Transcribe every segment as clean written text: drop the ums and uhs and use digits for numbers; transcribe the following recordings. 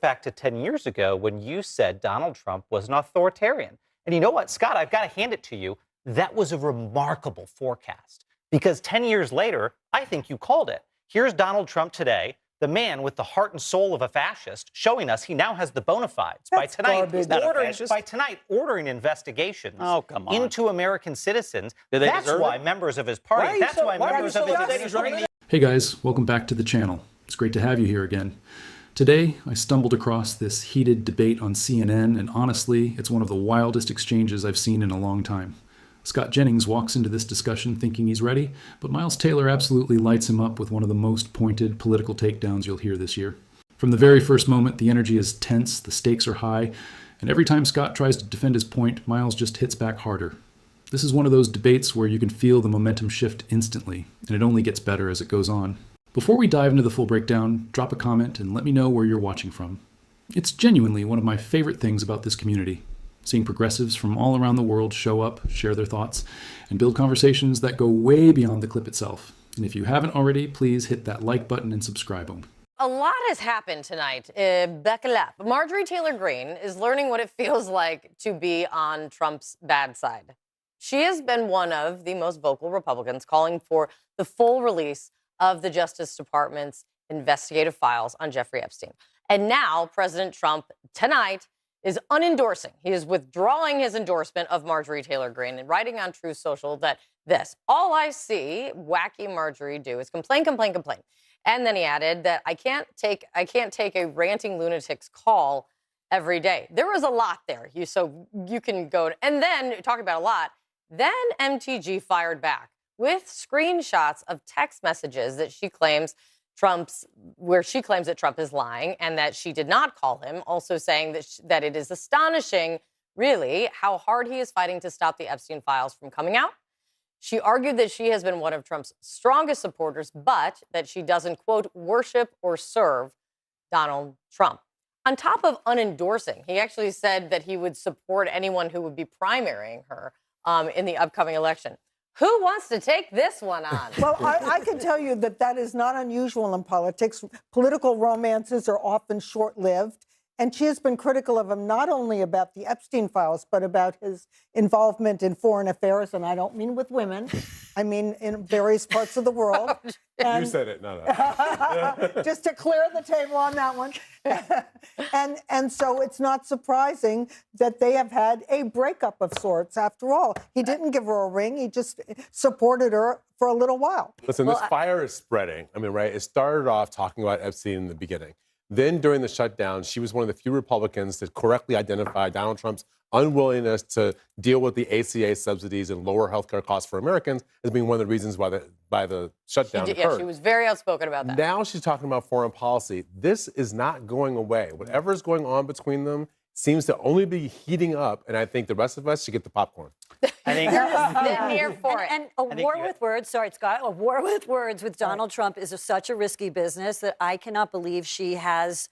back to 10 years ago when you said Donald Trump was an authoritarian. And you know what, Scott, I've got to hand it to you. That was a remarkable forecast because 10 years later, I think you called it. Here's Donald Trump today, the man with the heart and soul of a fascist, showing us he now has the bona fides. By tonight, ordering investigations into American citizens. That's why members of his party, Hey guys, welcome back to the channel. It's great to have you here again. Today, I stumbled across this heated debate on CNN, and honestly, it's one of the wildest exchanges I've seen in a long time. Scott Jennings walks into this discussion thinking he's ready, but Miles Taylor absolutely lights him up with one of the most pointed political takedowns you'll hear this year. From the very first moment, the energy is tense, the stakes are high, and every time Scott tries to defend his point, Miles just hits back harder. This is one of those debates where you can feel the momentum shift instantly, and it only gets better as it goes on. Before we dive into the full breakdown, drop a comment and let me know where you're watching from. It's genuinely one of my favorite things about this community. Seeing progressives from all around the world show up, share their thoughts, and build conversations that go way beyond the clip itself. And if you haven't already, please hit that like button and subscribe them. A lot has happened tonight. Buckle up. Marjorie Taylor Greene is learning what it feels like to be on Trump's bad side. She has been one of the most vocal Republicans calling for the full release of the Justice Department's investigative files on Jeffrey Epstein. And now President Trump tonight is unendorsing. He is withdrawing his endorsement of Marjorie Taylor Greene and writing on Truth Social that all I see wacky Marjorie do is complain, complain, complain. And then he added that I can't take a ranting lunatic's call every day. There was a lot there. So you can go, and then talking about a lot, then MTG fired back with screenshots of text messages that she claims where she claims that Trump is lying and that she did not call him, also saying that it is astonishing, really, how hard he is fighting to stop the Epstein files from coming out. She argued that she has been one of Trump's strongest supporters, but that she doesn't, quote, worship or serve Donald Trump. On top of unendorsing, he actually said that he would support anyone who would be primarying her in the upcoming election. Who wants to take this one on? Well, I can tell you that is not unusual in politics. Political romances are often short-lived. And she has been critical of him not only about the Epstein files, but about his involvement in foreign affairs. And I don't mean with women. I mean in various parts of the world. You said it, no. Just to clear the table on that one. and so it's not surprising that they have had a breakup of sorts. After all, he didn't give her a ring. He just supported her for a little while. Listen, this fire is spreading. I mean, right, it started off talking about Epstein in the beginning. Then during the shutdown, she was one of the few Republicans that correctly identified Donald Trump's unwillingness to deal with the ACA subsidies and lower health care costs for Americans as being one of the reasons why the shutdown occurred. Yeah, she was very outspoken about that. Now she's talking about foreign policy. This is not going away. Whatever is going on between them seems to only be heating up, and I think the rest of us should get the popcorn. I think they're here for it. And a war with words, sorry, Scott, a war with words with Donald Trump is such a risky business that I cannot believe she has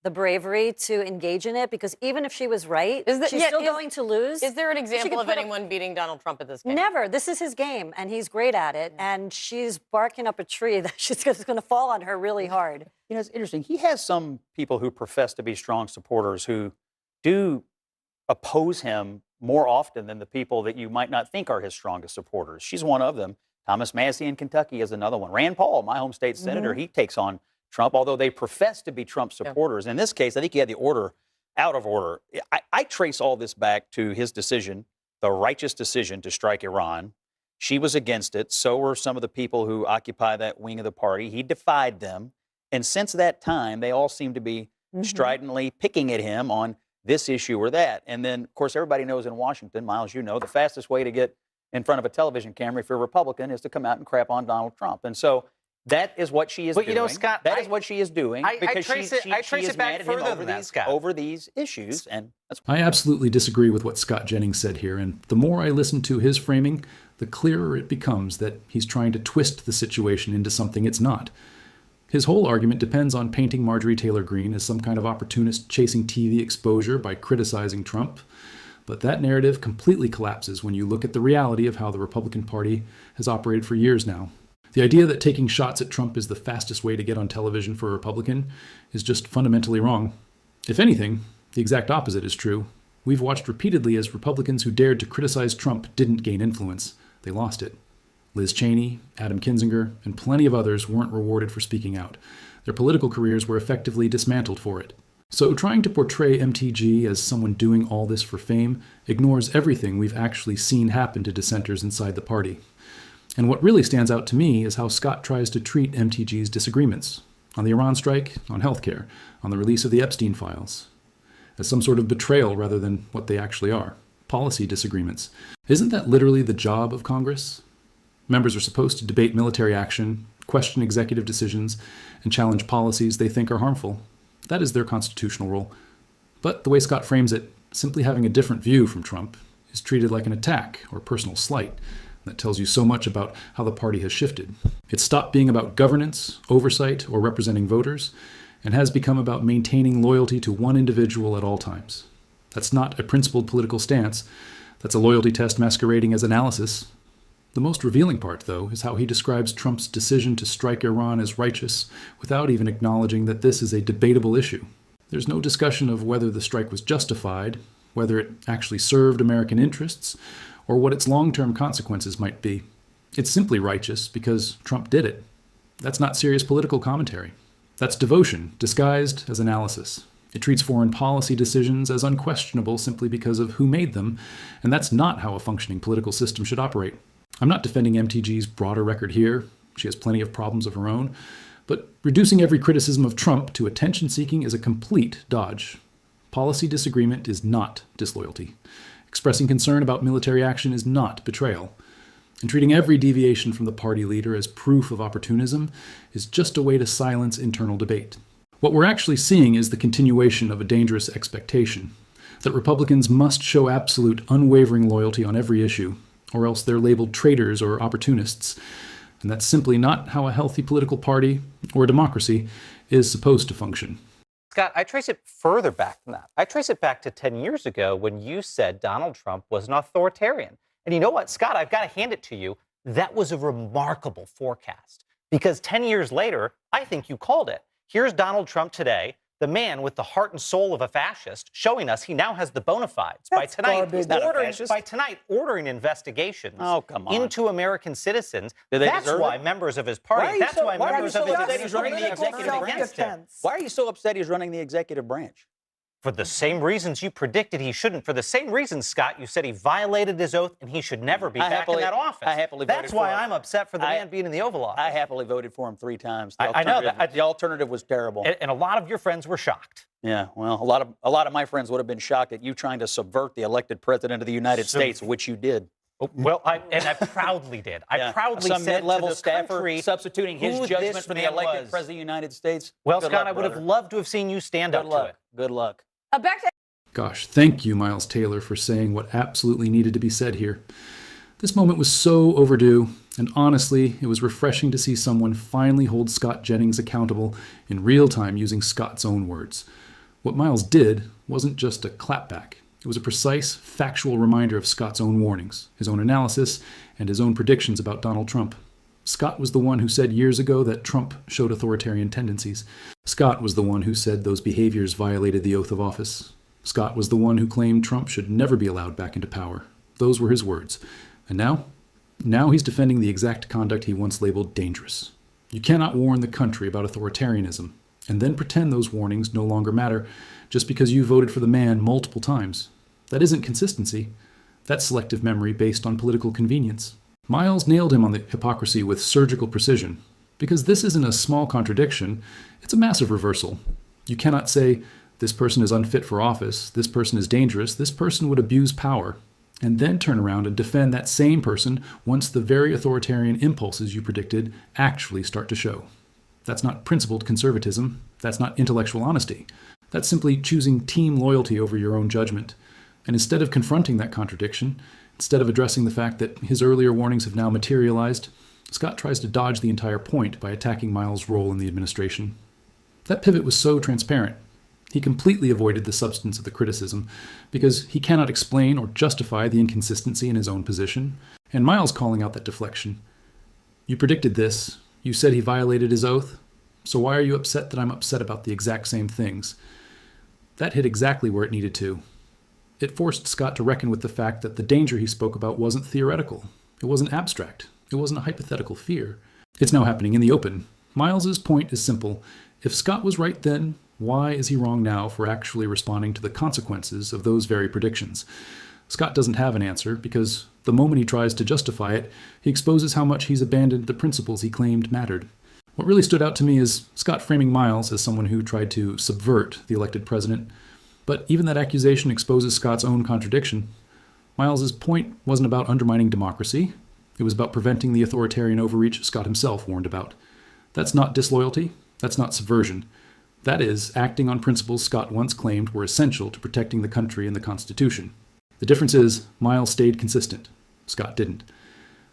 the bravery to engage in it, because even if she was right, she's still going to lose. Is there an example of anyone beating Donald Trump at this game? Never. This is his game, and he's great at it, and she's barking up a tree that she's going to fall on her really hard. You know, it's interesting. He has some people who profess to be strong supporters who do oppose him more often than the people that you might not think are his strongest supporters. She's one of them. Thomas Massie in Kentucky is another one. Rand Paul, my home state senator, he takes on Trump, although they profess to be Trump supporters. In this case, I think he had the order out of order. I trace all this back to his decision, the righteous decision to strike Iran. She was against it. So were some of the people who occupy that wing of the party. He defied them. And since that time, they all seem to be stridently picking at him on this issue or that. And then, of course, everybody knows in Washington, Miles, you know, the fastest way to get in front of a television camera if you're a Republican is to come out and crap on Donald Trump. And so that is what she is doing. But you know, Scott, that is what she is doing because she is mad at him over these issues. And that's I absolutely disagree with what Scott Jennings said here. And the more I listen to his framing, the clearer it becomes that he's trying to twist the situation into something it's not. His whole argument depends on painting Marjorie Taylor Greene as some kind of opportunist chasing TV exposure by criticizing Trump. But that narrative completely collapses when you look at the reality of how the Republican Party has operated for years now. The idea that taking shots at Trump is the fastest way to get on television for a Republican is just fundamentally wrong. If anything, the exact opposite is true. We've watched repeatedly as Republicans who dared to criticize Trump didn't gain influence. They lost it. Liz Cheney, Adam Kinzinger, and plenty of others weren't rewarded for speaking out. Their political careers were effectively dismantled for it. So trying to portray MTG as someone doing all this for fame ignores everything we've actually seen happen to dissenters inside the party. And what really stands out to me is how Scott tries to treat MTG's disagreements on the Iran strike, on healthcare, on the release of the Epstein files, as some sort of betrayal rather than what they actually are, policy disagreements. Isn't that literally the job of Congress? Members are supposed to debate military action, question executive decisions, and challenge policies they think are harmful. That is their constitutional role. But the way Scott frames it, simply having a different view from Trump is treated like an attack or personal slight. That tells you so much about how the party has shifted. It's stopped being about governance, oversight, or representing voters, and has become about maintaining loyalty to one individual at all times. That's not a principled political stance. That's a loyalty test masquerading as analysis. The most revealing part, though, is how he describes Trump's decision to strike Iran as righteous without even acknowledging that this is a debatable issue. There's no discussion of whether the strike was justified, whether it actually served American interests, or what its long-term consequences might be. It's simply righteous because Trump did it. That's not serious political commentary. That's devotion, disguised as analysis. It treats foreign policy decisions as unquestionable simply because of who made them, and that's not how a functioning political system should operate. I'm not defending MTG's broader record here. She has plenty of problems of her own. But reducing every criticism of Trump to attention-seeking is a complete dodge. Policy disagreement is not disloyalty. Expressing concern about military action is not betrayal. And treating every deviation from the party leader as proof of opportunism is just a way to silence internal debate. What we're actually seeing is the continuation of a dangerous expectation, that Republicans must show absolute, unwavering loyalty on every issue, or else they're labeled traitors or opportunists. And that's simply not how a healthy political party, or democracy, is supposed to function. Scott, I trace it further back than that. I trace it back to 10 years ago when you said Donald Trump was an authoritarian. And you know what, Scott, I've got to hand it to you. That was a remarkable forecast. Because 10 years later, I think you called it. Here's Donald Trump today, the man with the heart and soul of a fascist, showing us he now has the bona fides. By tonight, ordering investigations into American citizens. That's why members of his party, that's why members of his he's running the executive against him. Why are you so upset he's running the executive branch? For the same reasons you predicted he shouldn't. For the same reasons, Scott, you said he violated his oath and he should never be back in that office. That's why I'm upset for the man being in the Oval Office. I happily voted for him 3 times. I know that. The alternative was terrible. And a lot of your friends were shocked. Yeah, well, a lot of my friends would have been shocked at you trying to subvert the elected president of the United States, which you did. Well, I proudly did. I proudly Some said mid-level to the staffer country substituting his judgment for the elected president of the United States. Well, Scott, I would have loved to have seen you stand up to it. Good luck. Back to Gosh, thank you, Miles Taylor, for saying what absolutely needed to be said here. This moment was so overdue, and honestly, it was refreshing to see someone finally hold Scott Jennings accountable in real time using Scott's own words. What Miles did wasn't just a clapback. It was a precise, factual reminder of Scott's own warnings, his own analysis, and his own predictions about Donald Trump. Scott was the one who said years ago that Trump showed authoritarian tendencies. Scott was the one who said those behaviors violated the oath of office. Scott was the one who claimed Trump should never be allowed back into power. Those were his words. And now he's defending the exact conduct he once labeled dangerous. You cannot warn the country about authoritarianism and then pretend those warnings no longer matter just because you voted for the man multiple times. That isn't consistency. That's selective memory based on political convenience. Miles nailed him on the hypocrisy with surgical precision, because this isn't a small contradiction, it's a massive reversal. You cannot say, this person is unfit for office, this person is dangerous, this person would abuse power, and then turn around and defend that same person once the very authoritarian impulses you predicted actually start to show. That's not principled conservatism, that's not intellectual honesty. That's simply choosing team loyalty over your own judgment. And instead of confronting that contradiction, instead of addressing the fact that his earlier warnings have now materialized, Scott tries to dodge the entire point by attacking Miles' role in the administration. That pivot was so transparent. He completely avoided the substance of the criticism because he cannot explain or justify the inconsistency in his own position. And Miles calling out that deflection. You predicted this. You said he violated his oath. So why are you upset that I'm upset about the exact same things? That hit exactly where it needed to. It forced Scott to reckon with the fact that the danger he spoke about wasn't theoretical. It wasn't abstract. It wasn't a hypothetical fear. It's now happening in the open. Miles's point is simple. If Scott was right then, why is he wrong now for actually responding to the consequences of those very predictions? Scott doesn't have an answer because the moment he tries to justify it, he exposes how much he's abandoned the principles he claimed mattered. What really stood out to me is Scott framing Miles as someone who tried to subvert the elected president. But even that accusation exposes Scott's own contradiction. Miles's point wasn't about undermining democracy. It was about preventing the authoritarian overreach Scott himself warned about. That's not disloyalty. That's not subversion. That is acting on principles Scott once claimed were essential to protecting the country and the Constitution. The difference is Miles stayed consistent. Scott didn't.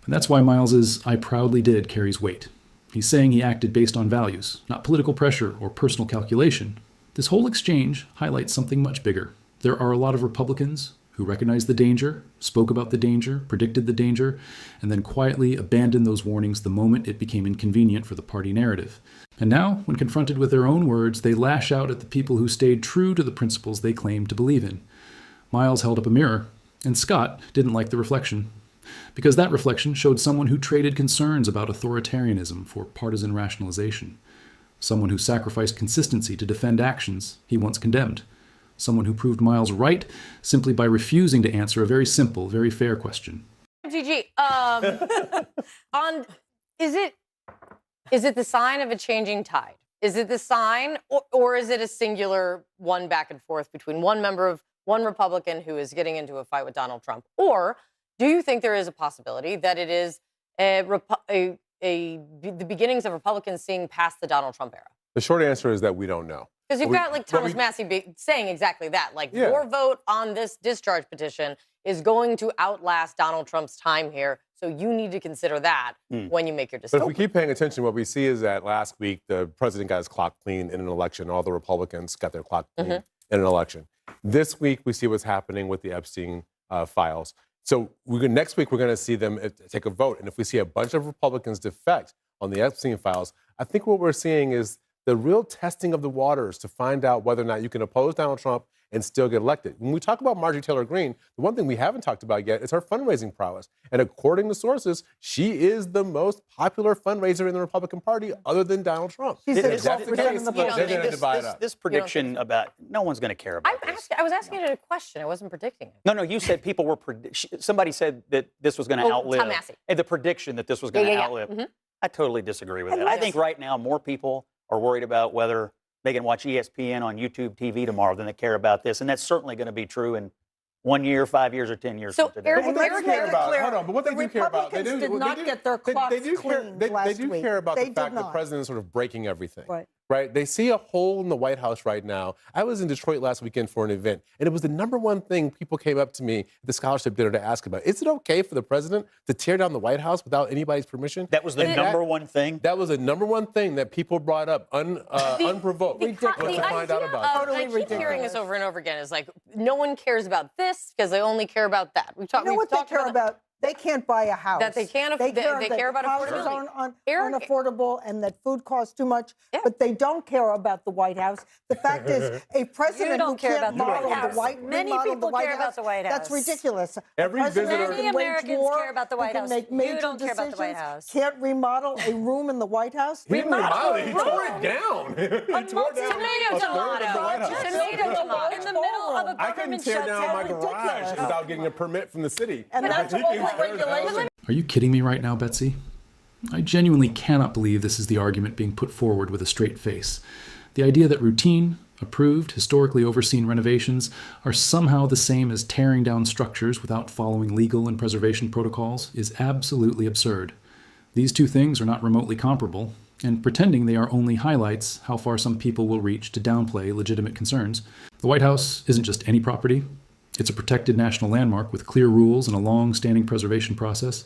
And that's why Miles's "I proudly did" carries weight. He's saying he acted based on values, not political pressure or personal calculation. This whole exchange highlights something much bigger. There are a lot of Republicans who recognized the danger, spoke about the danger, predicted the danger, and then quietly abandoned those warnings the moment it became inconvenient for the party narrative. And now, when confronted with their own words, they lash out at the people who stayed true to the principles they claimed to believe in. Miles held up a mirror, and Scott didn't like the reflection, because that reflection showed someone who traded concerns about authoritarianism for partisan rationalization, someone who sacrificed consistency to defend actions he once condemned, someone who proved Miles right simply by refusing to answer a very simple, very fair question. GG. Is it the sign of a changing tide? Is it the sign, or is it a singular one back and forth between one Republican who is getting into a fight with Donald Trump? Or do you think there is a possibility that it is the beginnings of Republicans seeing past the Donald Trump era? The short answer is that we don't know. Because you've got like Thomas Massey saying exactly that. Like, your vote on this discharge petition is going to outlast Donald Trump's time here. So you need to consider that when you make your decision. But if we keep paying attention, what we see is that last week, the president got his clock clean in an election. All the Republicans got their clock clean in an election. This week, we see what's happening with the Epstein files. So next week, we're going to see them take a vote. And if we see a bunch of Republicans defect on the Epstein files, I think what we're seeing is the real testing of the waters to find out whether or not you can oppose Donald Trump and still get elected. When we talk about Marjorie Taylor Greene, the one thing we haven't talked about yet is her fundraising prowess. And according to sources, she is the most popular fundraiser in the Republican Party other than Donald Trump. She's at 12% in the vote. They're going to divide up. This prediction about no one's going to care about this. I was asking it a question. I wasn't predicting it. No, you said people were somebody said that this was going to outlive. Tom Massey. And the prediction that this was going to outlive. I totally disagree with that. I think right now more people are worried about whether they can watch ESPN on YouTube TV tomorrow than they care about this. And that's certainly going to be true in 1 year, 5 years, or 10 years from today. And let's make it clear, hold on, but what they do care about, they did not get their clocks cleaned last They do week. care about They the fact did that the not. president is sort of breaking everything. Right. They see a hole in the White House right now. I was in Detroit last weekend for an event, and it was the number one thing people came up to me at the scholarship dinner to ask about. Is it okay for the president to tear down the White House without anybody's permission? That was the number one thing? That was the number one thing that people brought up unprovoked. The I keep hearing this over and over again. Is like, no one cares about this because they only care about that. You know what they care about? They can't buy a house. That they can't. They care about houses affordability. aren't affordable, and that food costs too much. But they don't care about the White House. The fact is, a president who can't model the White House. Many people care about the White House. That's ridiculous. Every visitor. Many Americans care about the White House. Make major You don't care about the White House. Can't remodel a room in the White House. He remodeled it. He tore it down. He tore down tomato tomato. In the middle of a I couldn't government tear down my shutdown. garage without getting a permit from the city. And that's He all can tear it down. regulation. Are you kidding me right now, Betsy? I genuinely cannot believe this is the argument being put forward with a straight face. The idea that routine, approved, historically overseen renovations are somehow the same as tearing down structures without following legal and preservation protocols is absolutely absurd. These two things are not remotely comparable, and pretending they are only highlights how far some people will reach to downplay legitimate concerns. The White House isn't just any property. It's a protected national landmark with clear rules and a long-standing preservation process.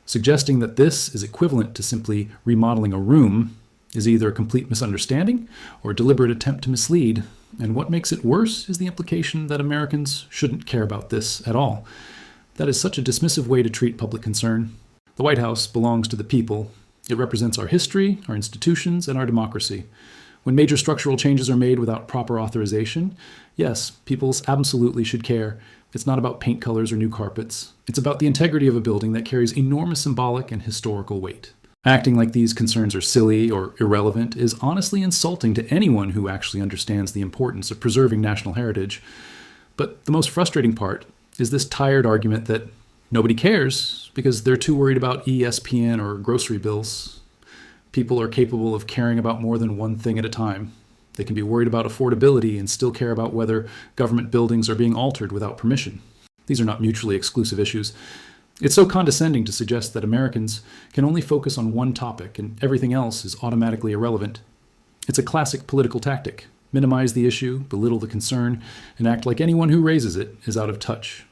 Suggesting that this is equivalent to simply remodeling a room is either a complete misunderstanding or a deliberate attempt to mislead. And what makes it worse is the implication that Americans shouldn't care about this at all. That is such a dismissive way to treat public concern. The White House belongs to the people. It represents our history, our institutions, and our democracy. When major structural changes are made without proper authorization, yes, people absolutely should care. It's not about paint colors or new carpets. It's about the integrity of a building that carries enormous symbolic and historical weight. Acting like these concerns are silly or irrelevant is honestly insulting to anyone who actually understands the importance of preserving national heritage. But the most frustrating part is this tired argument that nobody cares because they're too worried about ESPN or grocery bills. People are capable of caring about more than one thing at a time. They can be worried about affordability and still care about whether government buildings are being altered without permission. These are not mutually exclusive issues. It's so condescending to suggest that Americans can only focus on one topic and everything else is automatically irrelevant. It's a classic political tactic. Minimize the issue, belittle the concern, and act like anyone who raises it is out of touch.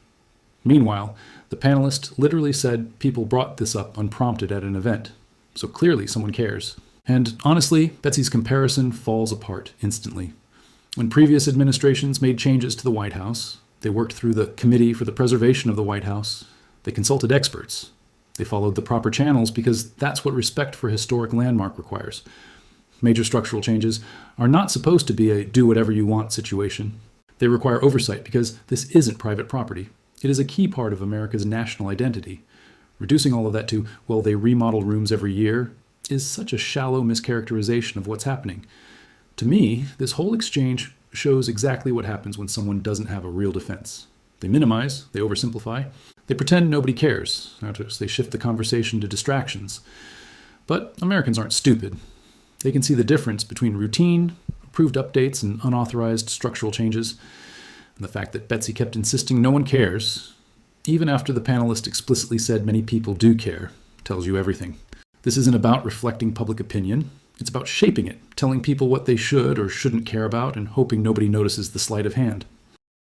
Meanwhile, the panelist literally said people brought this up unprompted at an event, so clearly someone cares. And honestly, Betsy's comparison falls apart instantly. When previous administrations made changes to the White House, they worked through the Committee for the Preservation of the White House. They consulted experts. They followed the proper channels because that's what respect for a historic landmark requires. Major structural changes are not supposed to be a do-whatever-you-want situation. They require oversight because this isn't private property. It is a key part of America's national identity. Reducing all of that to, well, they remodel rooms every year, is such a shallow mischaracterization of what's happening. To me, this whole exchange shows exactly what happens when someone doesn't have a real defense. They minimize, they oversimplify, they pretend nobody cares. Notice they shift the conversation to distractions. But Americans aren't stupid. They can see the difference between routine, approved updates, and unauthorized structural changes. And the fact that Betsy kept insisting no one cares, even after the panelist explicitly said many people do care, tells you everything. This isn't about reflecting public opinion. It's about shaping it, telling people what they should or shouldn't care about, and hoping nobody notices the sleight of hand.